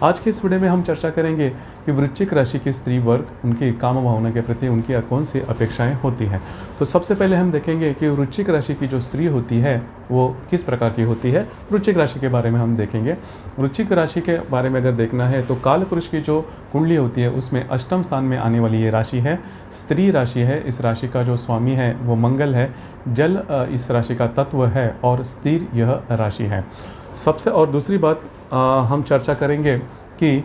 आज के इस वीडियो में हम चर्चा करेंगे कि वृश्चिक राशि के स्त्री वर्ग उनकी काम भावना के प्रति उनकी कौन सी अपेक्षाएं होती हैं। तो सबसे पहले हम देखेंगे कि वृश्चिक राशि की जो स्त्री होती है वो किस प्रकार की होती है। वृश्चिक राशि के बारे में हम देखेंगे। वृश्चिक राशि के बारे में अगर देखना है तो काल पुरुष की जो कुंडली होती है उसमें अष्टम स्थान में आने वाली ये राशि है, स्त्री राशि है। इस राशि का जो स्वामी है वो मंगल है, जल इस राशि का तत्व है और स्थिर यह राशि है। सबसे और दूसरी बात हम चर्चा करेंगे कि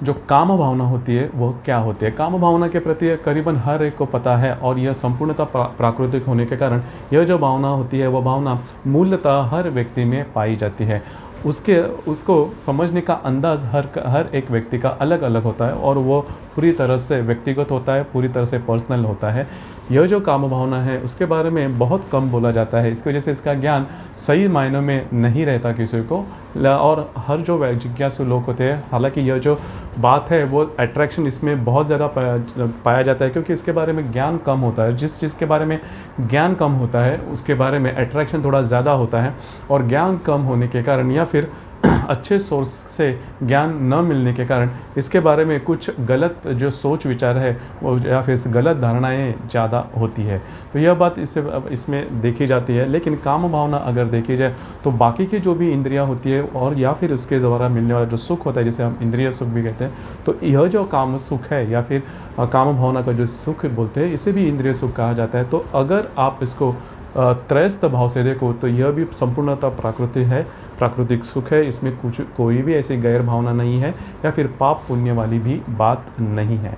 जो काम भावना होती है वो क्या होती है। काम भावना के प्रति करीबन हर एक को पता है और यह संपूर्णतः प्राकृतिक होने के कारण यह जो भावना होती है वह भावना मूलतः हर व्यक्ति में पाई जाती है। उसको समझने का अंदाज हर एक व्यक्ति का अलग अलग होता है और वो पूरी तरह से व्यक्तिगत होता है, पूरी तरह से पर्सनल होता है। यह जो काम भावना है उसके बारे में बहुत कम बोला जाता है, इसकी वजह से इसका ज्ञान सही मायनों में नहीं रहता किसी को। और हर जो जिज्ञासु लोग होते हैं, हालांकि यह जो बात है वो अट्रैक्शन इसमें बहुत ज़्यादा पाया जाता है क्योंकि इसके बारे में ज्ञान कम होता है। जिस चीज़ के बारे में ज्ञान कम होता है उसके बारे में अट्रैक्शन थोड़ा ज़्यादा होता है और ज्ञान कम होने के कारण या फिर अच्छे सोर्स से ज्ञान न मिलने के कारण इसके बारे में कुछ गलत जो सोच विचार है वो या फिर गलत धारणाएं ज़्यादा होती है। तो यह बात इसमें देखी जाती है। लेकिन काम भावना अगर देखी जाए तो बाकी की जो भी इंद्रियां होती है और या फिर उसके द्वारा मिलने वाला जो सुख होता है जिसे हम इंद्रिय सुख भी कहते हैं, तो यह जो काम सुख है या फिर काम भावना का जो सुख बोलते हैं इसे भी इंद्रिय सुख कहा जाता है। तो अगर आप इसको त्रयस्थ भाव से देखो तो यह भी संपूर्णतः प्राकृतिक सुख है। इसमें कोई भी ऐसी गैर भावना नहीं है या फिर पाप पुण्य वाली भी बात नहीं है।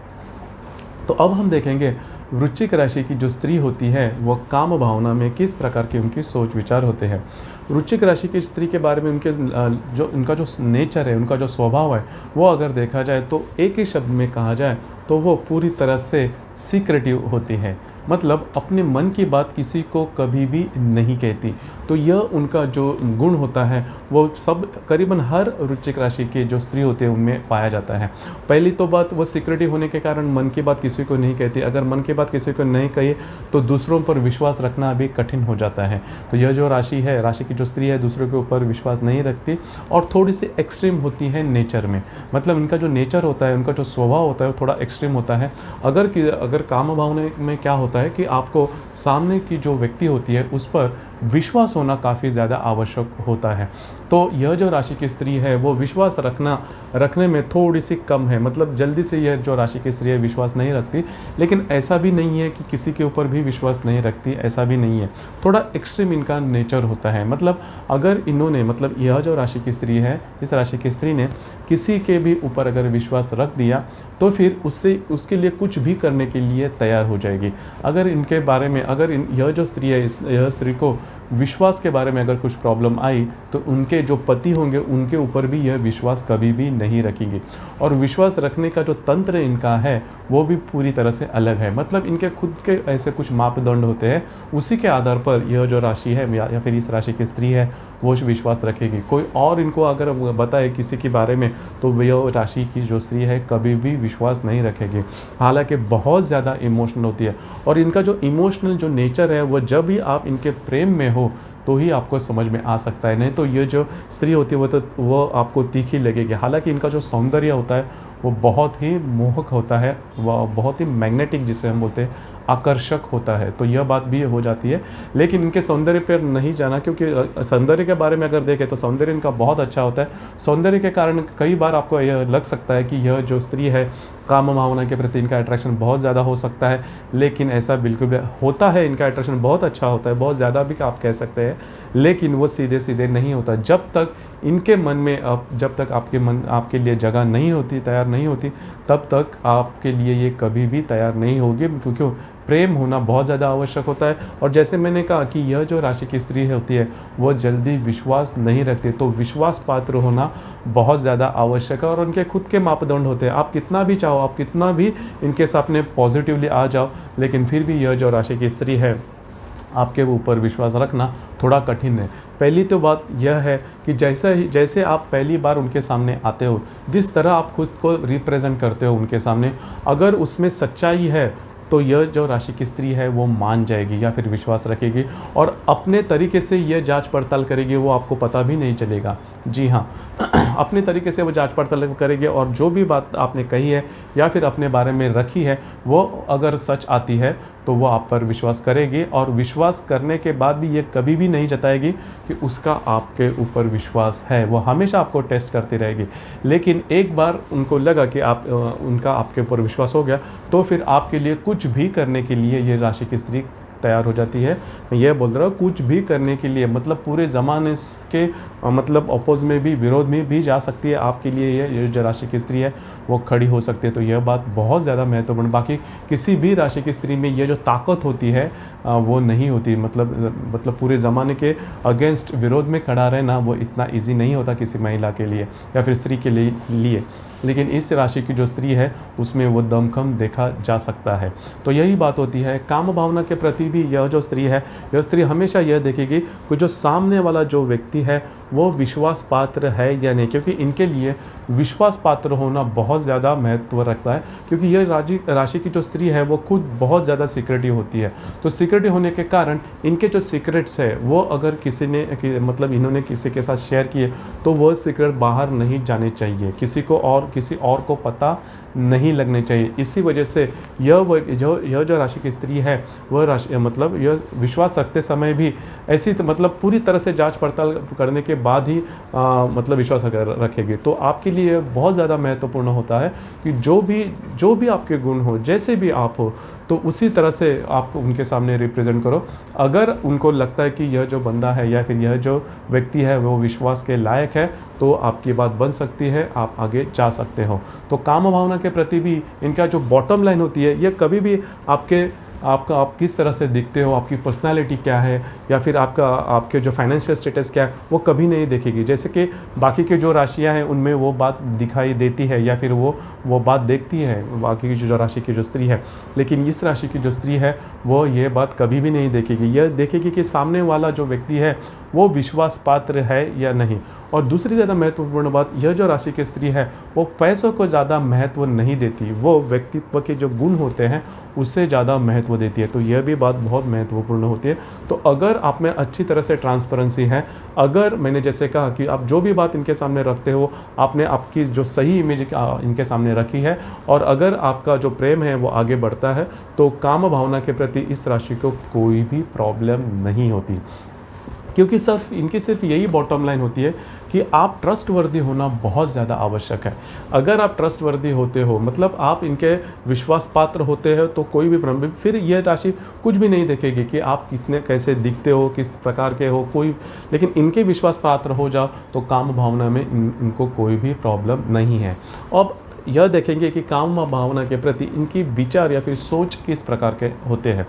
तो अब हम देखेंगे वृश्चिक राशि की जो स्त्री होती है वह काम भावना में किस प्रकार के उनकी सोच विचार होते हैं। वृश्चिक राशि की स्त्री के बारे में उनका जो नेचर है, उनका जो स्वभाव है वो अगर देखा जाए तो एक ही शब्द में कहा जाए तो वो पूरी तरह से सीक्रेटिव होती है। मतलब अपने मन की बात किसी को कभी भी नहीं कहती। तो यह उनका जो गुण होता है वो सब करीबन हर वृश्चिक राशि की जो स्त्री होती है उनमें पाया जाता है। पहली तो बात वो सीक्रेटिव होने के कारण मन की बात किसी को नहीं कहती। अगर मन की बात किसी को नहीं कही तो दूसरों पर विश्वास रखना भी कठिन हो जाता है। तो यह जो राशि है, राशि की जो स्त्री है दूसरों के ऊपर विश्वास नहीं रखती और थोड़ी सी एक्सट्रीम होती है नेचर में। मतलब इनका जो नेचर होता है, उनका जो स्वभाव होता है वो थोड़ा एक्सट्रीम होता है। अगर काम भावना में क्या होता है कि आपको सामने की जो व्यक्ति होती है उस पर विश्वास होना काफ़ी ज़्यादा आवश्यक होता है। तो यह जो राशि की स्त्री है वो विश्वास रखने में थोड़ी सी कम है। मतलब जल्दी से यह जो राशि की स्त्री है विश्वास नहीं रखती, लेकिन ऐसा भी नहीं है कि किसी के ऊपर भी विश्वास नहीं रखती, ऐसा भी नहीं है। थोड़ा एक्सट्रीम इनका नेचर होता है। मतलब अगर इन्होंने यह जो राशि की स्त्री है, इस राशि की स्त्री ने किसी के भी ऊपर अगर विश्वास रख दिया तो फिर उसके लिए कुछ भी करने के लिए तैयार हो जाएगी। अगर इनके बारे में यह जो स्त्री है, यह स्त्री को विश्वास के बारे में अगर कुछ प्रॉब्लम आई तो उनके जो पति होंगे उनके ऊपर भी यह विश्वास कभी भी नहीं रखेंगे। और विश्वास रखने का जो तंत्र इनका है वो भी पूरी तरह से अलग है। मतलब इनके खुद के ऐसे कुछ मापदंड होते हैं, उसी के आधार पर यह जो राशि है या फिर इस राशि की स्त्री है वो विश्वास रखेगी। कोई और इनको अगर बताए किसी के बारे में तो यह राशि की जो स्त्री है कभी भी विश्वास नहीं रखेगी। हालांकि बहुत ज़्यादा इमोशनल होती है और इनका जो इमोशनल जो नेचर है वो जब भी आप इनके प्रेम में हो तो ही आपको समझ में आ सकता है, नहीं तो ये जो स्त्री होती है वो आपको तीखी लगेगी। हालांकि इनका जो सौंदर्य होता है वो बहुत ही मोहक होता है, वह बहुत ही मैग्नेटिक जिसे हम बोलते हैं आकर्षक होता है। तो यह बात भी हो जाती है। लेकिन इनके सौंदर्य पर नहीं जाना, क्योंकि सौंदर्य के बारे में अगर देखें तो सौंदर्य इनका बहुत अच्छा होता है। सौंदर्य के कारण कई बार आपको यह लग सकता है कि यह जो स्त्री है काम भावना के प्रति इनका अट्रैक्शन बहुत ज़्यादा हो सकता है, लेकिन ऐसा बिल्कुल भी होता है। इनका अट्रैक्शन बहुत अच्छा होता है, बहुत ज़्यादा भी आप कह सकते हैं, लेकिन वो सीधे सीधे नहीं होता। जब तक इनके मन में जब तक आपके लिए जगह नहीं होती, तैयार नहीं होती, तब तक आपके लिए ये कभी भी तैयार नहीं होगी, क्योंकि प्रेम होना बहुत ज़्यादा आवश्यक होता है। और जैसे मैंने कहा कि यह जो राशि की स्त्री होती है वो जल्दी विश्वास नहीं रखती, तो विश्वास पात्र होना बहुत ज़्यादा आवश्यक है। और उनके खुद के मापदंड होते हैं। आप कितना भी चाहो, आप कितना भी इनके सामने पॉजिटिवली आ जाओ, लेकिन फिर भी यह जो राशि की स्त्री है आपके ऊपर विश्वास रखना थोड़ा कठिन है। पहली तो बात यह है कि जैसे आप पहली बार उनके सामने आते हो, जिस तरह आप खुद को रिप्रेजेंट करते हो उनके सामने, अगर उसमें सच्चाई है तो यह जो राशि की स्त्री है वो मान जाएगी या फिर विश्वास रखेगी और अपने तरीके से यह जांच पड़ताल करेगी, वो आपको पता भी नहीं चलेगा। जी हाँ, अपने तरीके से वो जांच पड़ताल करेगी और जो भी बात आपने कही है या फिर अपने बारे में रखी है वो अगर सच आती है तो वो आप पर विश्वास करेगी, और विश्वास करने के बाद भी ये कभी भी नहीं जताएगी कि उसका आपके ऊपर विश्वास है। वो हमेशा आपको टेस्ट करती रहेगी। लेकिन एक बार उनको लगा कि उनका आपके ऊपर विश्वास हो गया तो फिर आपके लिए कुछ भी करने के लिए ये राशि की स्त्री तैयार हो जाती है। मैं ये बोल रहा हूँ कुछ भी करने के लिए, मतलब पूरे ज़माने के मतलब अपोज में भी, विरोध में भी जा सकती है। आपके लिए ये जो राशि की स्त्री है वो खड़ी हो सकती है। तो यह बात बहुत ज़्यादा महत्वपूर्ण। बाकी किसी भी राशि की स्त्री में ये जो ताकत होती है वो नहीं होती। मतलब पूरे ज़माने के अगेंस्ट विरोध में खड़ा रहना वो इतना ईजी नहीं होता किसी महिला के लिए या फिर स्त्री के लिए। लेकिन इस राशि की जो स्त्री है उसमें वो दमखम देखा जा सकता है। तो यही बात होती है। काम भावना के प्रति भी यह जो स्त्री है, यह स्त्री हमेशा यह देखेगी कि जो सामने वाला जो व्यक्ति है वो विश्वास पात्र है या नहीं, क्योंकि इनके लिए विश्वास पात्र होना बहुत ज़्यादा महत्व रखता है। क्योंकि यह राशि की जो स्त्री है वो खुद बहुत ज़्यादा सीक्रेटिव होती है। तो सीक्रेटिव होने के कारण इनके जो सीक्रेट्स है वो अगर किसी ने मतलब इन्होंने किसी के साथ शेयर किए तो वो सीक्रेट बाहर नहीं जाने चाहिए, किसी और को पता नहीं लगने चाहिए। इसी वजह से यह जो राशि की स्त्री है वह राशि मतलब यह विश्वास रखते समय भी ऐसी मतलब पूरी तरह से जांच पड़ताल करने के बाद ही मतलब विश्वास रखेगी। तो आपके लिए बहुत ज़्यादा महत्वपूर्ण होता है कि जो भी आपके गुण हो, जैसे भी आप हो, तो उसी तरह से आप उनके सामने रिप्रेजेंट करो। अगर उनको लगता है कि यह जो बंदा है या फिर यह जो व्यक्ति है वो विश्वास के लायक है तो आपकी बात बन सकती है, आप आगे जा सकते हो। तो काम भावना के प्रति भी इनका जो बॉटम लाइन होती है यह कभी भी आप किस तरह से दिखते हो, आपकी पर्सनालिटी क्या है या फिर आपके जो फाइनेंशियल स्टेटस क्या है वो कभी नहीं देखेगी। जैसे कि बाकी के जो राशियां हैं उनमें वो बात दिखाई देती है या फिर वो बात देखती है बाकी की जो राशि की जो स्त्री है। लेकिन इस राशि की जो स्त्री है वो ये बात कभी भी नहीं देखेगी। यह देखेगी कि सामने वाला जो व्यक्ति है वो विश्वास पात्र है या नहीं। और दूसरी ज़्यादा महत्वपूर्ण बात, यह जो राशि की स्त्री है वो पैसों को ज़्यादा महत्व नहीं देती, वो व्यक्तित्व के जो गुण होते हैं उससे ज़्यादा महत्व देती है। तो यह भी बात बहुत महत्वपूर्ण होती है। तो अगर आप में अच्छी तरह से ट्रांसपेरेंसी है, अगर मैंने जैसे कहा कि आप जो भी बात इनके सामने रखते हो आपने आपकी जो सही इमेज इनके सामने रखी है, और अगर आपका जो प्रेम है वो आगे बढ़ता है तो काम भावना के प्रति इस राशि को कोई भी प्रॉब्लम नहीं होती। क्योंकि सिर्फ यही बॉटम लाइन होती है कि आप ट्रस्टवर्दी होना बहुत ज़्यादा आवश्यक है। अगर आप ट्रस्टवर्दी होते हो, मतलब आप इनके विश्वास पात्र होते हो, तो कोई भी प्रॉब्लम, फिर यह राशि कुछ भी नहीं देखेगी कि आप कैसे दिखते हो, किस प्रकार के हो, लेकिन इनके विश्वास पात्र हो जाओ तो काम भावना में इनको कोई भी प्रॉब्लम नहीं है। अब यह देखेंगे कि काम भावना के प्रति इनकी विचार या फिर सोच किस प्रकार के होते हैं।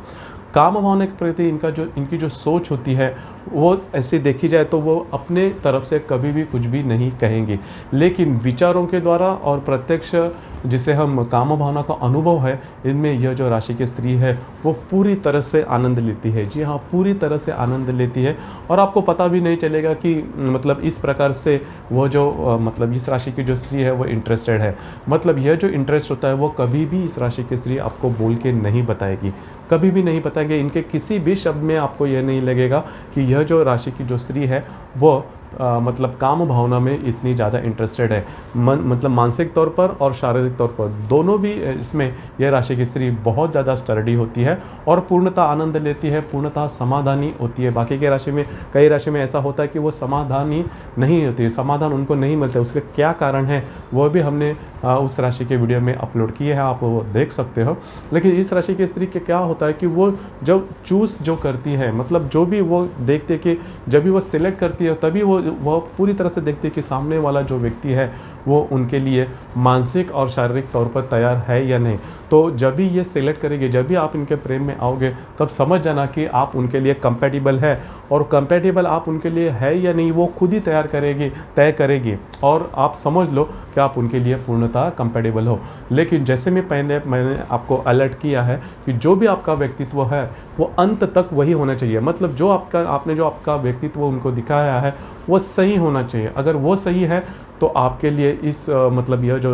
काम भावना के प्रति इनकी जो सोच होती है वो ऐसे देखी जाए तो वो अपने तरफ से कभी भी कुछ भी नहीं कहेंगे, लेकिन विचारों के द्वारा और प्रत्यक्ष जिसे हम काम भावना का अनुभव है, इनमें यह जो राशि की स्त्री है वो पूरी तरह से आनंद लेती है। जी हाँ, पूरी तरह से आनंद लेती है और आपको पता भी नहीं चलेगा कि मतलब इस प्रकार से वो जो मतलब इस राशि की जो स्त्री है वो इंटरेस्टेड है। मतलब यह जो इंटरेस्ट होता है वो कभी भी इस राशि की स्त्री आपको बोल के नहीं बताएगी, कभी भी नहीं बताएंगे। इनके किसी भी शब्द में आपको यह नहीं लगेगा कि यह जो राशि की जो स्त्री है वो मतलब काम भावना में इतनी ज़्यादा इंटरेस्टेड है। मतलब मानसिक तौर पर और शारीरिक तौर पर दोनों भी इसमें यह राशि की स्त्री बहुत ज़्यादा स्टडी होती है और पूर्णतः आनंद लेती है, पूर्णतः समाधानी होती है। बाकी के राशि में, कई राशि में ऐसा होता है कि वो समाधानी नहीं होती है, समाधान उनको नहीं मिलता। उसके क्या कारण है वह भी हमने उस राशि के वीडियो में अपलोड किए हैं, आप वो देख सकते हो। लेकिन इस राशि की स्त्री के क्या होता है कि वो जब चूज़ जो करती है, मतलब जो भी वो देखते कि जब भी वो सिलेक्ट करती है तभी वो पूरी तरह से देखती है कि सामने वाला जो व्यक्ति है वो उनके लिए मानसिक और शारीरिक तौर पर तैयार है या नहीं। तो जब भी ये सिलेक्ट करेंगे, जब भी आप इनके प्रेम में आओगे, तब समझ जाना कि आप उनके लिए कंपैटिबल है, और कंपैटिबल आप उनके लिए है या नहीं वो खुद ही तय करेगी और आप समझ लो कि आप उनके लिए पूर्णतः कंपैटिबल हो। लेकिन जैसे मैंने आपको अलर्ट किया है कि जो भी आपका व्यक्तित्व है वो अंत तक वही होना चाहिए। मतलब जो आपने जो आपका व्यक्तित्व उनको दिखाया है वो सही होना चाहिए। अगर वो सही है तो आपके लिए इस मतलब यह जो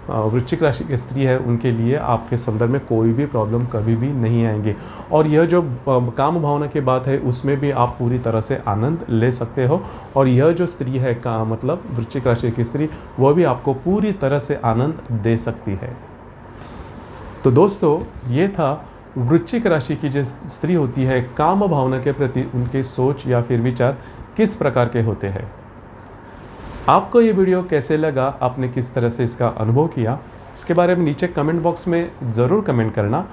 वृश्चिक राशि की स्त्री है उनके लिए आपके संदर्भ में कोई भी प्रॉब्लम कभी भी नहीं आएंगे। और यह जो काम भावना की बात है उसमें भी आप पूरी तरह से आनंद ले सकते हो। और यह जो स्त्री है का मतलब वृश्चिक राशि की स्त्री, वह भी आपको पूरी तरह से आनंद दे सकती है। तो दोस्तों, ये था वृश्चिक राशि की जो स्त्री होती है, काम भावना के प्रति उनके सोच या फिर विचार किस प्रकार के होते हैं। आपको ये वीडियो कैसे लगा, आपने किस तरह से इसका अनुभव किया, इसके बारे में नीचे कमेंट बॉक्स में ज़रूर कमेंट करना।